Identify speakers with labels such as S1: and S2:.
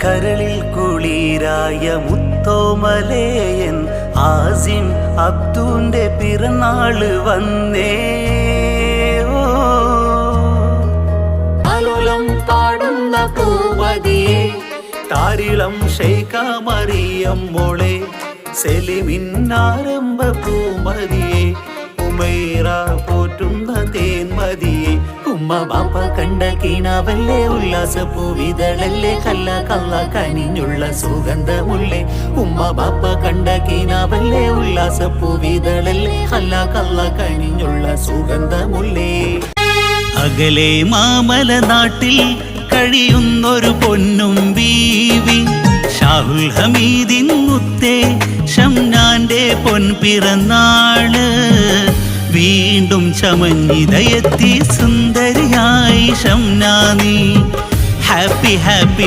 S1: കരളിൽ കുളിരായ മുത്തോമലയൻ ആസിം അബ്ദുന്റെ പിറന്നാള് വന്നേ. ആലോലം പാടുന്ന പൂവതിയെ താരിളം ഷെയ്ഖ മറിയം മോളെ സെലിമിന്നാരംഭ പൂമതിയെ ഉമൈറ പോറ്റുന്ന തേന്മതിയെ ഉമ്മ ബാപ്പ കണ്ട കീണാവല്ലേ ഉല്ലാസ പൂവിതളല്ലേ കല്ല കള്ള കനിഞ്ഞുള്ള സുഗന്ധമുള്ളേ. ഉമ്മ ബാപ്പ കണ്ട കീണാവല്ലേ ഉല്ലാസ പൂവിതളല്ലേ കല്ല കള്ള കനിഞ്ഞുള്ള സുഗന്ധമുള്ളേ. അകലെ മാമല നാട്ടിൽ കഴിയുന്നൊരു പൊന്നും ബീവി ഷാഹുൽ ഹമീദിൻ മുത്തേ ഷംനാന്റെ പൊൻപിറന്നാള് വീണ്ടും ചമഞ്ഞിതയെത്തി സുന്ദരിയായി ഷംനാ നീ. Happy happy